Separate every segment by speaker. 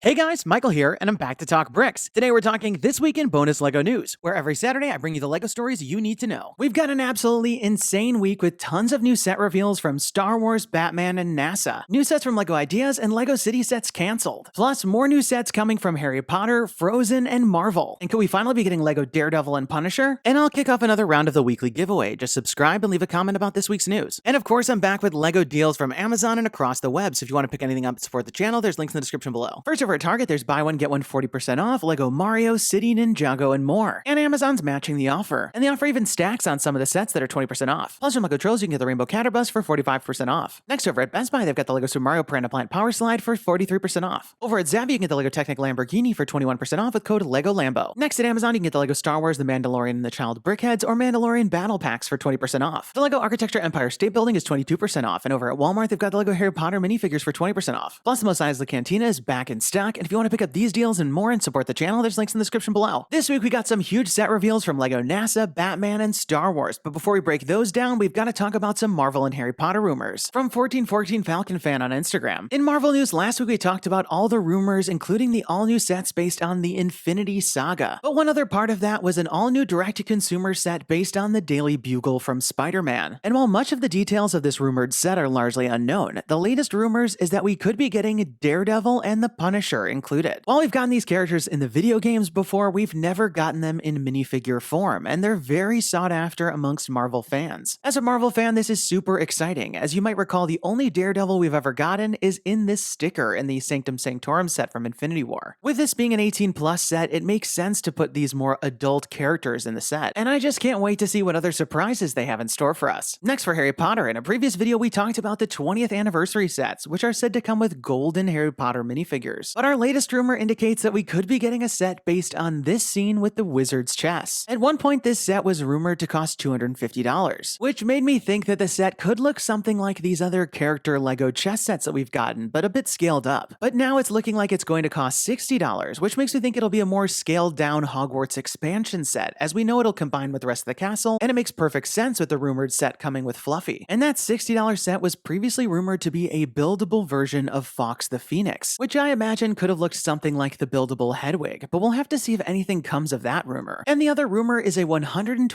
Speaker 1: Hey guys, Michael here, and I'm back to talk bricks. Today we're talking This Week in Bonus LEGO News, where every Saturday I bring you the LEGO stories you need to know. We've got an absolutely insane week with tons of new set reveals from Star Wars, Batman, and NASA. New sets from LEGO Ideas and LEGO City sets canceled. Plus, more new sets coming from Harry Potter, Frozen, and Marvel. And could we finally be getting LEGO Daredevil and Punisher? And I'll kick off another round of the weekly giveaway. Just subscribe and leave a comment about this week's news. And of course, I'm back with LEGO deals from Amazon and across the web, so if you want to pick anything up to support the channel, there's links in the description below. First over at Target, there's buy one, get one 40% off, LEGO Mario, City, Ninjago, and more. And Amazon's matching the offer. And the offer even stacks on some of the sets that are 20% off. Plus from LEGO Trolls, you can get the Rainbow Catterbus for 45% off. Next over at Best Buy, they've got the LEGO Super Mario Piranha Plant Power Slide for 43% off. Over at Zappy, you can get the LEGO Technic Lamborghini for 21% off with code LEGO Lambo. Next at Amazon, you can get the LEGO Star Wars, The Mandalorian, and the Child Brickheads, or Mandalorian Battle Packs for 20% off. The LEGO Architecture Empire State Building is 22% off. And over at Walmart, they've got the LEGO Harry Potter minifigures for 20% off. Plus, the Mos Eisley Cantina is back in stock. And if you want to pick up these deals and more and support the channel, there's links in the description below. This week we got some huge set reveals from LEGO NASA, Batman, and Star Wars, but before we break those down, we've got to talk about some Marvel and Harry Potter rumors. From 1414 Falcon Fan on Instagram. In Marvel news last week we talked about all the rumors, including the all-new sets based on the Infinity Saga. But one other part of that was an all-new direct-to-consumer set based on the Daily Bugle from Spider-Man. And while much of the details of this rumored set are largely unknown, the latest rumors is that we could be getting Daredevil and the Punisher included. While we've gotten these characters in the video games before, we've never gotten them in minifigure form, and they're very sought after amongst Marvel fans. As a Marvel fan, this is super exciting. As you might recall, the only Daredevil we've ever gotten is in this sticker in the Sanctum Sanctorum set from Infinity War. With this being an 18+ set, it makes sense to put these more adult characters in the set, and I just can't wait to see what other surprises they have in store for us. Next for Harry Potter, in a previous video we talked about the 20th anniversary sets, which are said to come with golden Harry Potter minifigures. But our latest rumor indicates that we could be getting a set based on this scene with the wizard's chess. At one point, this set was rumored to cost $250, which made me think that the set could look something like these other character LEGO chess sets that we've gotten, but a bit scaled up. But now it's looking like it's going to cost $60, which makes me think it'll be a more scaled down Hogwarts expansion set, as we know it'll combine with the rest of the castle, and it makes perfect sense with the rumored set coming with Fluffy. And that $60 set was previously rumored to be a buildable version of Fawkes the Phoenix, which I imagine could have looked something like the buildable Hedwig, but we'll have to see if anything comes of that rumor. And the other rumor is a $120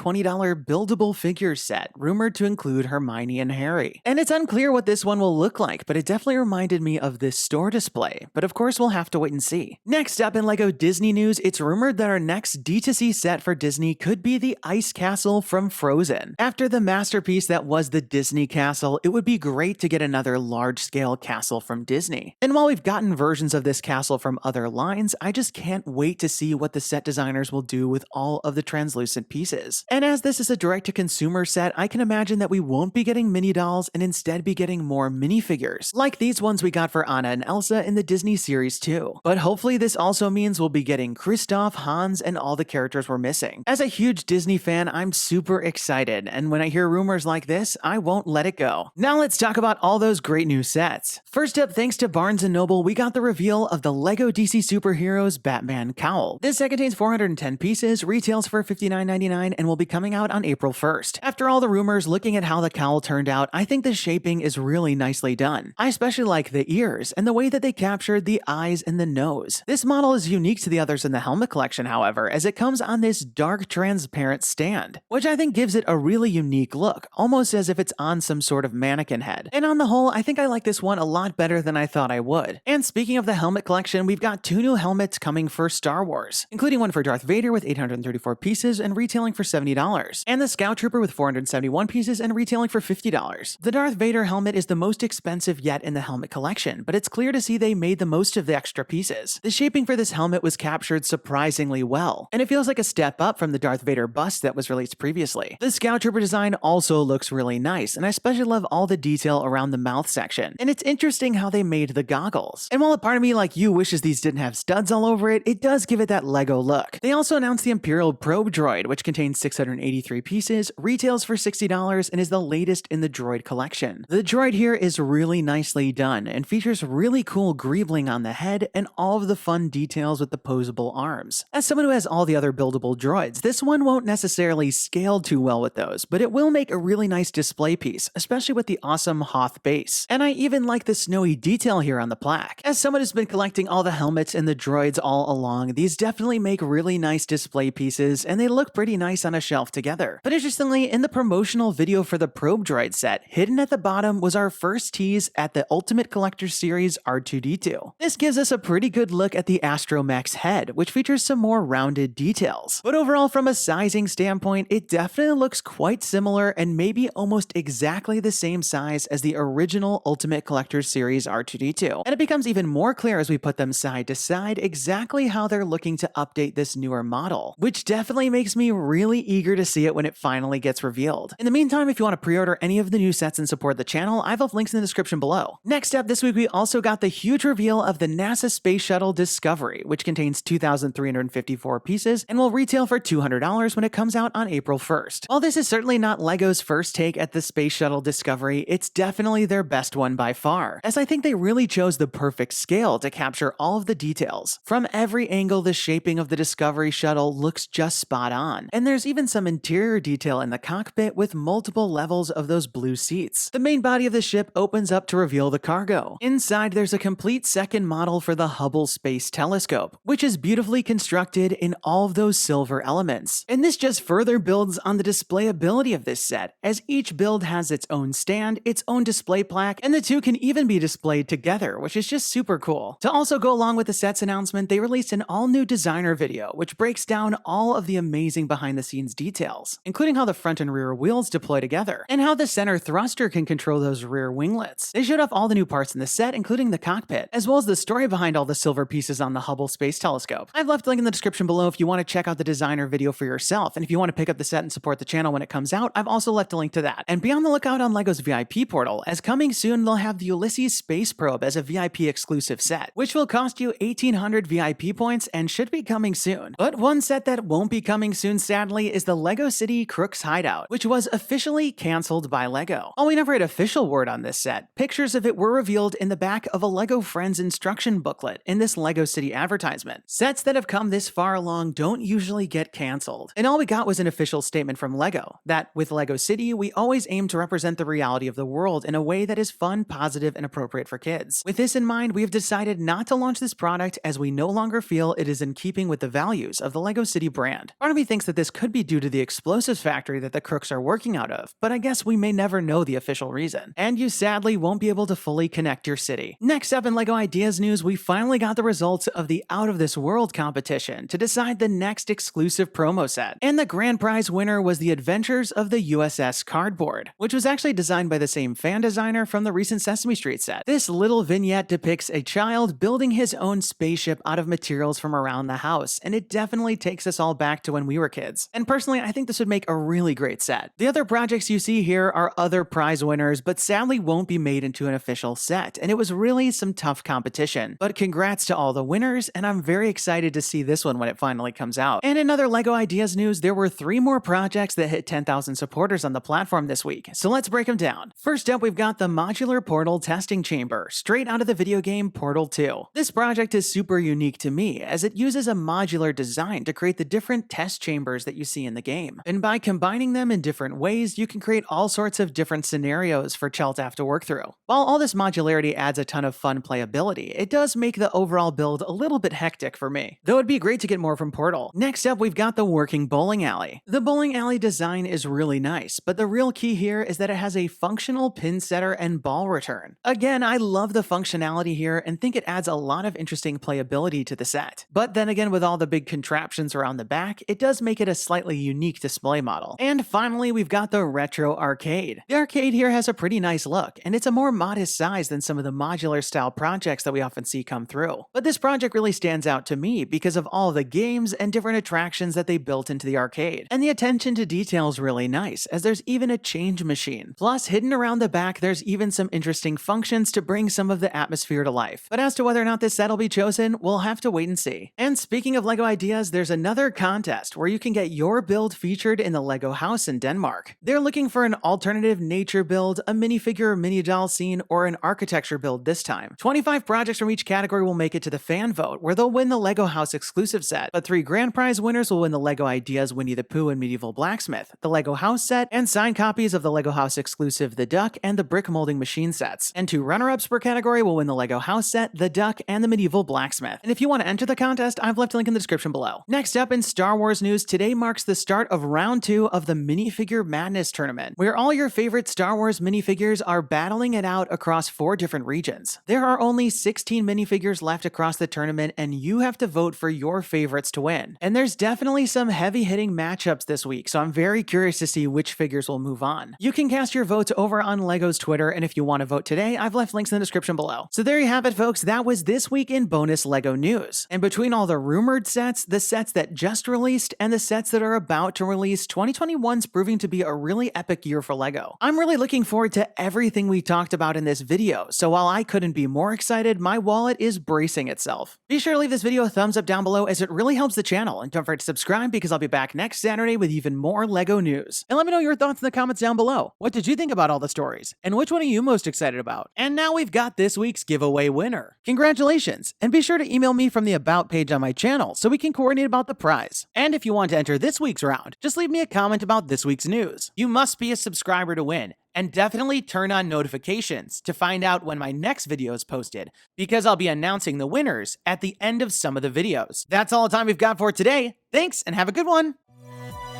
Speaker 1: buildable figure set, rumored to include Hermione and Harry. And it's unclear what this one will look like, but it definitely reminded me of this store display. But of course, we'll have to wait and see. Next up in LEGO Disney news, it's rumored that our next D2C set for Disney could be the Ice Castle from Frozen. After the masterpiece that was the Disney Castle, it would be great to get another large-scale castle from Disney. And while we've gotten versions of this castle from other lines, I just can't wait to see what the set designers will do with all of the translucent pieces. And as this is a direct-to-consumer set, I can imagine that we won't be getting mini dolls and instead be getting more minifigures, like these ones we got for Anna and Elsa in the Disney series too. But hopefully this also means we'll be getting Kristoff, Hans, and all the characters we're missing. As a huge Disney fan, I'm super excited, and when I hear rumors like this, I won't let it go. Now let's talk about all those great new sets. First up, thanks to Barnes & Noble, we got the reveal of the LEGO DC Superheroes Batman Cowl. This set contains 410 pieces, retails for $59.99, and will be coming out on April 1st. After all the rumors, looking at how the cowl turned out, I think the shaping is really nicely done. I especially like the ears and the way that they captured the eyes and the nose. This model is unique to the others in the helmet collection, however, as it comes on this dark transparent stand, which I think gives it a really unique look, almost as if it's on some sort of mannequin head. And on the whole, I think I like this one a lot better than I thought I would. And speaking of the helmet collection, we've got 2 new helmets coming for Star Wars, including one for Darth Vader with 834 pieces and retailing for $70, and the Scout Trooper with 471 pieces and retailing for $50. The Darth Vader helmet is the most expensive yet in the helmet collection, but it's clear to see they made the most of the extra pieces. The shaping for this helmet was captured surprisingly well, and it feels like a step up from the Darth Vader bust that was released previously. The Scout Trooper design also looks really nice, and I especially love all the detail around the mouth section, and it's interesting how they made the goggles. And while a part of me like you wishes these didn't have studs all over it, it does give it that LEGO look. They also announced the Imperial Probe Droid, which contains 683 pieces, retails for $60, and is the latest in the Droid collection. The droid here is really nicely done and features really cool greebling on the head and all of the fun details with the posable arms. As someone who has all the other buildable droids, this one won't necessarily scale too well with those, but it will make a really nice display piece, especially with the awesome Hoth base. And I even like the snowy detail here on the plaque. As someone who's been collecting all the helmets and the droids all along, these definitely make really nice display pieces, and they look pretty nice on a shelf together. But interestingly, in the promotional video for the probe droid set, hidden at the bottom was our first tease at the Ultimate Collector Series R2-D2. This gives us a pretty good look at the Astromech's head, which features some more rounded details. But overall, from a sizing standpoint, it definitely looks quite similar and maybe almost exactly the same size as the original Ultimate Collector Series R2-D2. And it becomes even more clear as we put them side to side exactly how they're looking to update this newer model, which definitely makes me really eager to see it when it finally gets revealed. In the meantime, if you want to pre-order any of the new sets and support the channel, I've left links in the description below. Next up this week, we also got the huge reveal of the NASA Space Shuttle Discovery, which contains 2,354 pieces and will retail for $200 when it comes out on April 1st. While this is certainly not LEGO's first take at the Space Shuttle Discovery, it's definitely their best one by far, as I think they really chose the perfect scale to capture all of the details. From every angle, the shaping of the Discovery shuttle looks just spot on, and there's even some interior detail in the cockpit with multiple levels of those blue seats. The main body of the ship opens up to reveal the cargo. Inside, there's a complete second model for the Hubble Space Telescope, which is beautifully constructed in all of those silver elements. And this just further builds on the displayability of this set, as each build has its own stand, its own display plaque, and the two can even be displayed together, which is just super cool. To also go along with the set's announcement, they released an all-new designer video, which breaks down all of the amazing behind-the-scenes details, including how the front and rear wheels deploy together, and how the center thruster can control those rear winglets. They showed off all the new parts in the set, including the cockpit, as well as the story behind all the silver pieces on the Hubble Space Telescope. I've left a link in the description below if you want to check out the designer video for yourself, and if you want to pick up the set and support the channel when it comes out, I've also left a link to that. And be on the lookout on LEGO's VIP portal, as coming soon they'll have the Ulysses space probe as a VIP exclusive set, which will cost you 1,800 VIP points and should be coming soon. But one set that won't be coming soon, sadly, is the LEGO City Crooks Hideout, which was officially cancelled by LEGO. While we never had official word on this set, pictures of it were revealed in the back of a LEGO Friends instruction booklet in this LEGO City advertisement. Sets that have come this far along don't usually get cancelled. And all we got was an official statement from LEGO, that with LEGO City, we always aim to represent the reality of the world in a way that is fun, positive, and appropriate for kids. With this in mind, we have decided not to launch this product as we no longer feel it is in keeping with the values of the LEGO City brand. Part of me thinks that this could be due to the explosives factory that the Crooks are working out of, but I guess we may never know the official reason. And you sadly won't be able to fully connect your city. Next up in LEGO Ideas news, we finally got the results of the Out of This World competition to decide the next exclusive promo set. And the grand prize winner was the Adventures of the USS Cardboard, which was actually designed by the same fan designer from the recent Sesame Street set. This little vignette depicts a child building his own spaceship out of materials from around the house, and it definitely takes us all back to when we were kids. And personally, I think this would make a really great set. The other projects you see here are other prize winners, but sadly won't be made into an official set, and it was really some tough competition. But congrats to all the winners, and I'm very excited to see this one when it finally comes out. And in other LEGO Ideas news, there were 3 more projects that hit 10,000 supporters on the platform this week, so let's break them down. First up, we've got the Modular Portal Testing Chamber, straight out of the video game Portal 2. This project is super unique to me, as it uses a modular design to create the different test chambers that you see in the game. And by combining them in different ways, you can create all sorts of different scenarios for Chell to have to work through. While all this modularity adds a ton of fun playability, it does make the overall build a little bit hectic for me, though it'd be great to get more from Portal. Next up, we've got the Working Bowling Alley. The bowling alley design is really nice, but the real key here is that it has a functional pin setter and ball return. Again, I love the functionality here and think it adds a lot of interesting playability to the set. But then again, with all the big contraptions around the back, it does make it a slightly unique display model. And finally, we've got the Retro Arcade. The arcade here has a pretty nice look, and it's a more modest size than some of the modular style projects that we often see come through. But this project really stands out to me because of all the games and different attractions that they built into the arcade. And the attention to detail is really nice, as there's even a change machine. Plus, hidden around the back, there's even some interesting functions to bring some of the atmosphere to life. But as to whether or not this set will be chosen, we'll have to wait and see. And speaking of LEGO Ideas, there's another contest where you can get your build featured in the LEGO house in Denmark. They're looking for an alternative nature build, a minifigure mini doll scene, or an architecture build this time. 25 projects from each category will make it to the fan vote, where they'll win the LEGO house exclusive set, but 3 grand prize winners will win the LEGO Ideas Winnie the Pooh and Medieval Blacksmith, the LEGO house set, and signed copies of the LEGO house exclusive The Duck and the brick molding machine sets. And 2 runner-ups per category will win the LEGO house set, the the duck, and the medieval blacksmith. And if you want to enter the contest, I've left a link in the description below. Next up in Star Wars news, today marks the start of round 2 of the Minifigure Madness tournament, where all your favorite Star Wars minifigures are battling it out across 4 different regions. There are only 16 minifigures left across the tournament, and you have to vote for your favorites to win. And there's definitely some heavy-hitting matchups this week, so I'm very curious to see which figures will move on. You can cast your votes over on LEGO's Twitter, and if you want to vote today, I've left links in the description below. So there you have it, folks. That was this week in bonus LEGO news. And between all the rumored sets, the sets that just released, and the sets that are about to release, 2021's proving to be a really epic year for LEGO. I'm really looking forward to everything we talked about in this video, so while I couldn't be more excited, my wallet is bracing itself. Be sure to leave this video a thumbs up down below as it really helps the channel, and don't forget to subscribe because I'll be back next Saturday with even more LEGO news. And let me know your thoughts in the comments down below. What did you think about all the stories? And which one are you most excited about? And now we've got this week's giveaway winner. Congratulations! And be sure to email me from the About page on my channel so we can coordinate about the prize. And if you want to enter this week's round, just leave me a comment about this week's news. You must be a subscriber to win. And definitely turn on notifications to find out when my next video is posted, because I'll be announcing the winners at the end of some of the videos. That's all the time we've got for today. Thanks, and have a good one!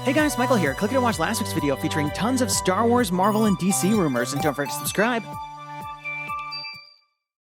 Speaker 1: Hey guys, Michael here. Click to watch last week's video featuring tons of Star Wars, Marvel, and DC rumors, and don't forget to subscribe.